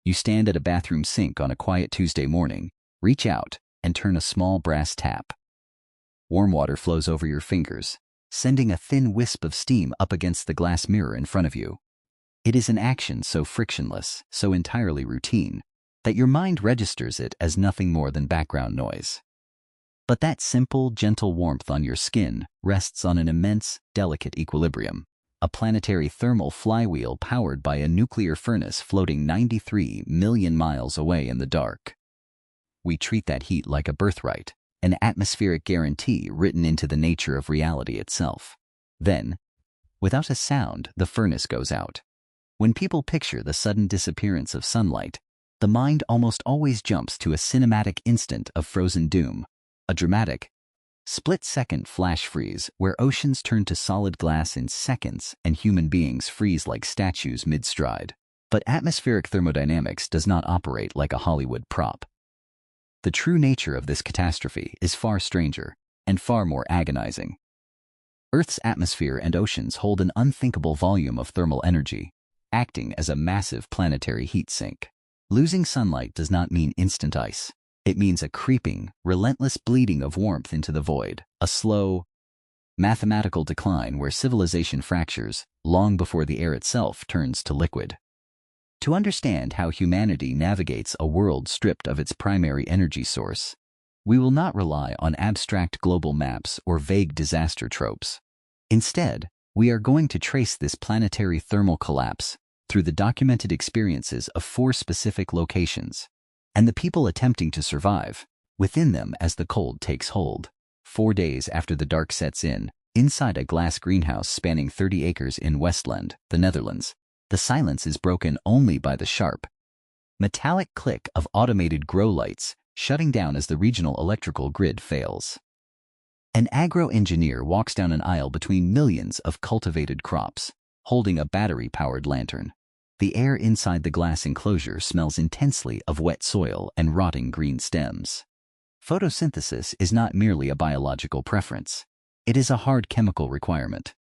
You stand at a bathroom sink on a quiet Tuesday morning, reach out, and turn a small brass tap. Warm water flows over your fingers, sending a thin wisp of steam up against the glass mirror in front of you. It is an action so frictionless, so entirely routine, that your mind registers it as nothing more than background noise. But that simple, gentle warmth on your skin rests on an immense, delicate equilibrium, a planetary thermal flywheel powered by a nuclear furnace floating 93 million miles away in the dark. We treat that heat like a birthright, an atmospheric guarantee written into the nature of reality itself. Then, without a sound, the furnace goes out. When people picture the sudden disappearance of sunlight, the mind almost always jumps to a cinematic instant of frozen doom, a dramatic, split-second flash freeze where oceans turn to solid glass in seconds and human beings freeze like statues mid-stride. But atmospheric thermodynamics does not operate like a Hollywood prop. The true nature of this catastrophe is far stranger and far more agonizing. Earth's atmosphere and oceans hold an unthinkable volume of thermal energy, acting as a massive planetary heat sink. Losing sunlight does not mean instant ice. It means a creeping, relentless bleeding of warmth into the void, a slow, mathematical decline where civilization fractures long before the air itself turns to liquid. To understand how humanity navigates a world stripped of its primary energy source, we will not rely on abstract global maps or vague disaster tropes. Instead, we are going to trace this planetary thermal collapse through the documented experiences of 4 specific locations, and the people attempting to survive within them as the cold takes hold. 4 days after the dark sets in, inside a glass greenhouse spanning 30 acres in Westland, the Netherlands, the silence is broken only by the sharp, metallic click of automated grow lights shutting down as the regional electrical grid fails. An agro-engineer walks down an aisle between millions of cultivated crops, holding a battery-powered lantern. The air inside the glass enclosure smells intensely of wet soil and rotting green stems. Photosynthesis is not merely a biological preference. It is a hard chemical requirement.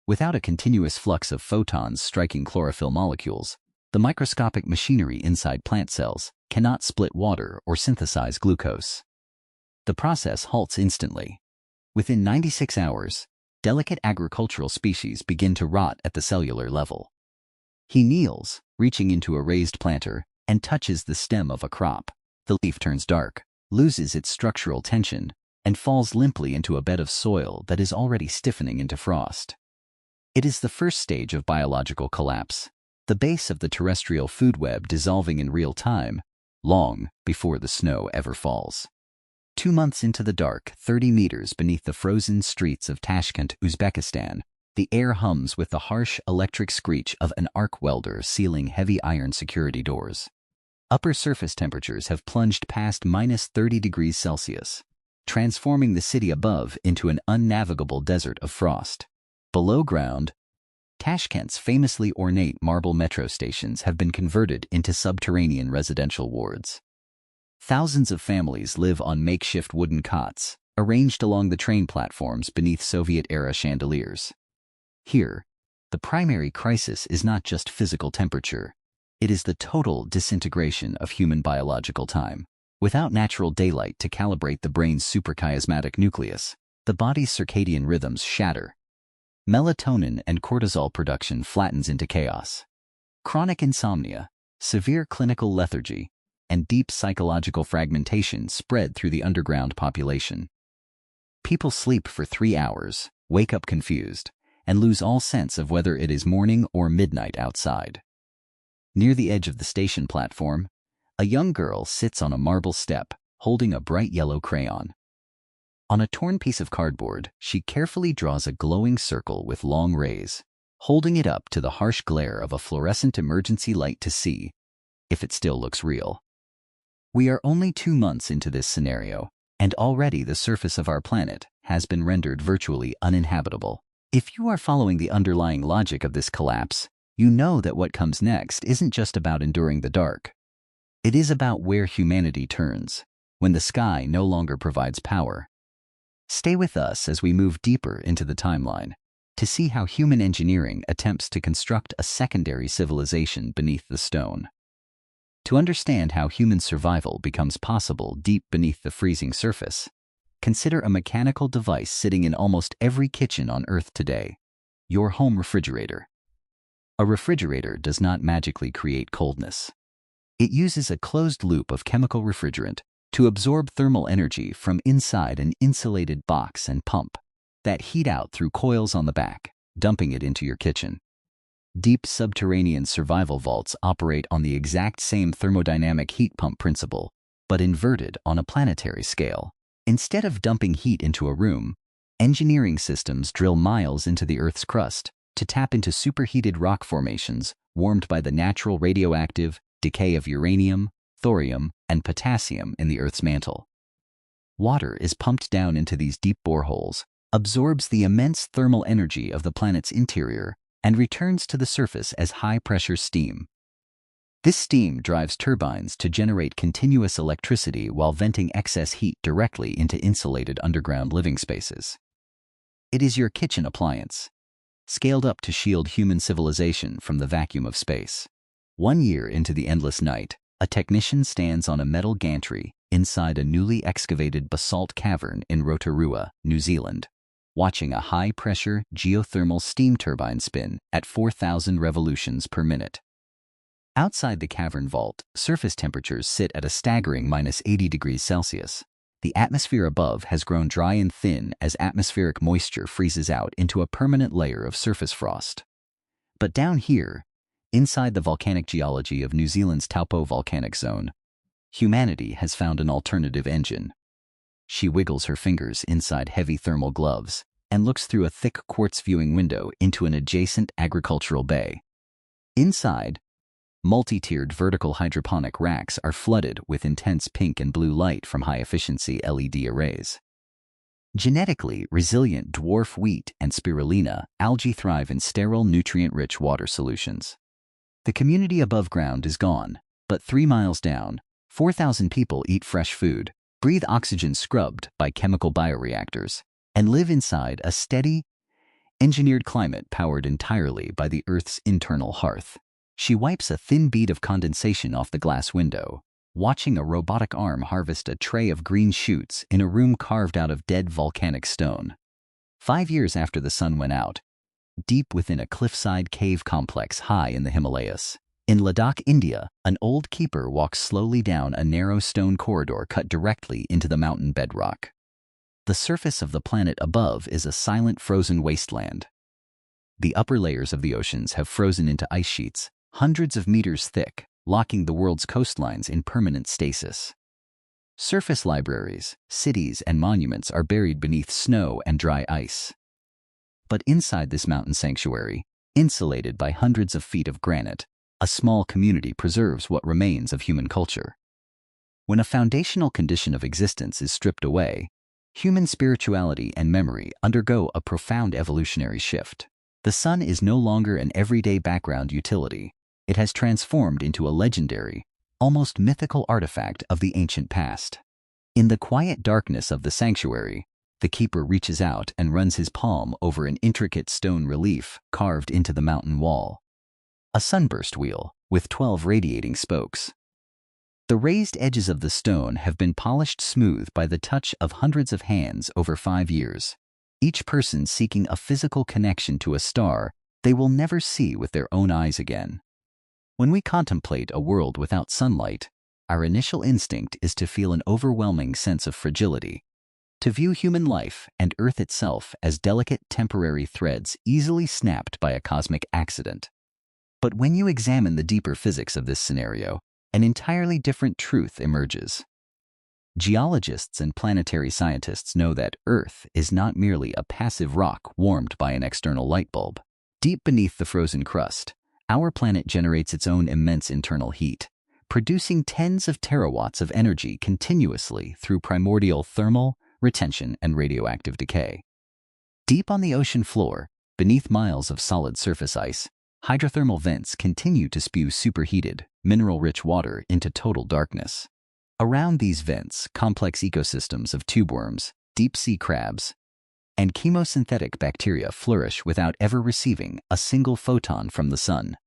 Without a continuous flux of photons striking chlorophyll molecules, the microscopic machinery inside plant cells cannot split water or synthesize glucose. The process halts instantly. Within 96 hours, delicate agricultural species begin to rot at the cellular level. He kneels, reaching into a raised planter, and touches the stem of a crop. The leaf turns dark, loses its structural tension, and falls limply into a bed of soil that is already stiffening into frost. It is the first stage of biological collapse, the base of the terrestrial food web dissolving in real time, long before the snow ever falls. 2 months into the dark, 30 meters beneath the frozen streets of Tashkent, Uzbekistan, the air hums with the harsh electric screech of an arc welder sealing heavy iron security doors. Upper surface temperatures have plunged past -30 degrees Celsius, transforming the city above into an unnavigable desert of frost. Below ground, Tashkent's famously ornate marble metro stations have been converted into subterranean residential wards. Thousands of families live on makeshift wooden cots, arranged along the train platforms beneath Soviet-era chandeliers. Here, the primary crisis is not just physical temperature. It is the total disintegration of human biological time. Without natural daylight to calibrate the brain's suprachiasmatic nucleus, the body's circadian rhythms shatter. Melatonin and cortisol production flattens into chaos. Chronic insomnia, severe clinical lethargy, and deep psychological fragmentation spread through the underground population. People sleep for 3 hours, wake up confused, and lose all sense of whether it is morning or midnight outside. Near the edge of the station platform, a young girl sits on a marble step, holding a bright yellow crayon. On a torn piece of cardboard, she carefully draws a glowing circle with long rays, holding it up to the harsh glare of a fluorescent emergency light to see if it still looks real. We are only 2 months into this scenario, and already the surface of our planet has been rendered virtually uninhabitable. If you are following the underlying logic of this collapse, you know that what comes next isn't just about enduring the dark. It is about where humanity turns, when the sky no longer provides power. Stay with us as we move deeper into the timeline, to see how human engineering attempts to construct a secondary civilization beneath the stone. To understand how human survival becomes possible deep beneath the freezing surface, consider a mechanical device sitting in almost every kitchen on Earth today: your home refrigerator. A refrigerator does not magically create coldness. It uses a closed loop of chemical refrigerant to absorb thermal energy from inside an insulated box and pump that heat out through coils on the back, dumping it into your kitchen. Deep subterranean survival vaults operate on the exact same thermodynamic heat pump principle, but inverted on a planetary scale. Instead of dumping heat into a room, engineering systems drill miles into the Earth's crust to tap into superheated rock formations warmed by the natural radioactive decay of uranium, thorium, and potassium in the Earth's mantle. Water is pumped down into these deep boreholes, absorbs the immense thermal energy of the planet's interior, and returns to the surface as high-pressure steam. This steam drives turbines to generate continuous electricity while venting excess heat directly into insulated underground living spaces. It is your kitchen appliance, scaled up to shield human civilization from the vacuum of space. 1 year into the endless night, a technician stands on a metal gantry inside a newly excavated basalt cavern in Rotorua, New Zealand, watching a high-pressure geothermal steam turbine spin at 4,000 revolutions per minute. Outside the cavern vault, surface temperatures sit at a staggering -80 degrees Celsius. The atmosphere above has grown dry and thin as atmospheric moisture freezes out into a permanent layer of surface frost. But down here, inside the volcanic geology of New Zealand's Taupo volcanic zone, humanity has found an alternative engine. She wiggles her fingers inside heavy thermal gloves and looks through a thick quartz viewing window into an adjacent agricultural bay. Inside, multi-tiered vertical hydroponic racks are flooded with intense pink and blue light from high-efficiency LED arrays. Genetically resilient dwarf wheat and spirulina algae thrive in sterile, nutrient-rich water solutions. The community above ground is gone, but 3 miles down, 4,000 people eat fresh food, breathe oxygen scrubbed by chemical bioreactors, and live inside a steady, engineered climate powered entirely by the Earth's internal hearth. She wipes a thin bead of condensation off the glass window, watching a robotic arm harvest a tray of green shoots in a room carved out of dead volcanic stone. 5 years after the sun went out, deep within a cliffside cave complex high in the Himalayas, in Ladakh, India, an old keeper walks slowly down a narrow stone corridor cut directly into the mountain bedrock. The surface of the planet above is a silent frozen wasteland. The upper layers of the oceans have frozen into ice sheets, hundreds of meters thick, locking the world's coastlines in permanent stasis. Surface libraries, cities, and monuments are buried beneath snow and dry ice. But inside this mountain sanctuary, insulated by hundreds of feet of granite, a small community preserves what remains of human culture. When a foundational condition of existence is stripped away, human spirituality and memory undergo a profound evolutionary shift. The sun is no longer an everyday background utility. It has transformed into a legendary, almost mythical artifact of the ancient past. In the quiet darkness of the sanctuary, the keeper reaches out and runs his palm over an intricate stone relief carved into the mountain wall. A sunburst wheel with 12 radiating spokes. The raised edges of the stone have been polished smooth by the touch of hundreds of hands over 5 years, each person seeking a physical connection to a star they will never see with their own eyes again. When we contemplate a world without sunlight, our initial instinct is to feel an overwhelming sense of fragility, to view human life and Earth itself as delicate temporary threads easily snapped by a cosmic accident. But when you examine the deeper physics of this scenario, an entirely different truth emerges. Geologists and planetary scientists know that Earth is not merely a passive rock warmed by an external light bulb. Deep beneath the frozen crust, our planet generates its own immense internal heat, producing tens of terawatts of energy continuously through primordial thermal, retention, and radioactive decay. Deep on the ocean floor, beneath miles of solid surface ice, hydrothermal vents continue to spew superheated, mineral-rich water into total darkness. Around these vents, complex ecosystems of tubeworms, deep-sea crabs, and chemosynthetic bacteria flourish without ever receiving a single photon from the sun.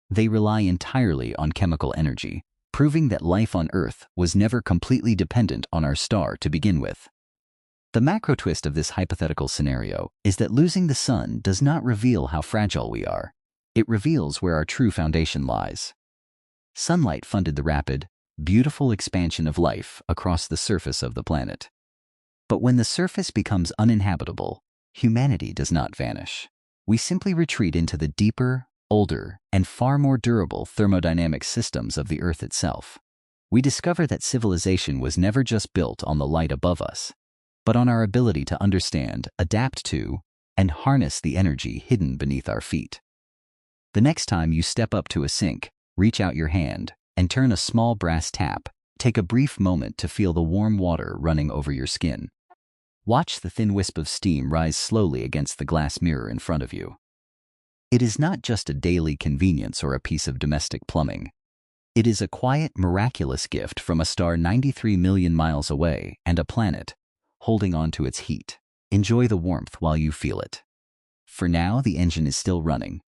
They rely entirely on chemical energy, proving that life on Earth was never completely dependent on our star to begin with. The macro twist of this hypothetical scenario is that losing the sun does not reveal how fragile we are. It reveals where our true foundation lies. Sunlight funded the rapid, beautiful expansion of life across the surface of the planet. But when the surface becomes uninhabitable, humanity does not vanish. We simply retreat into the deeper, older, and far more durable thermodynamic systems of the Earth itself. We discover that civilization was never just built on the light above us, but on our ability to understand, adapt to, and harness the energy hidden beneath our feet. The next time you step up to a sink, reach out your hand and turn a small brass tap. Take a brief moment to feel the warm water running over your skin. Watch the thin wisp of steam rise slowly against the glass mirror in front of you. It is not just a daily convenience or a piece of domestic plumbing. It is a quiet, miraculous gift from a star 93 million miles away and a planet holding on to its heat. Enjoy the warmth while you feel it. For now, the engine is still running,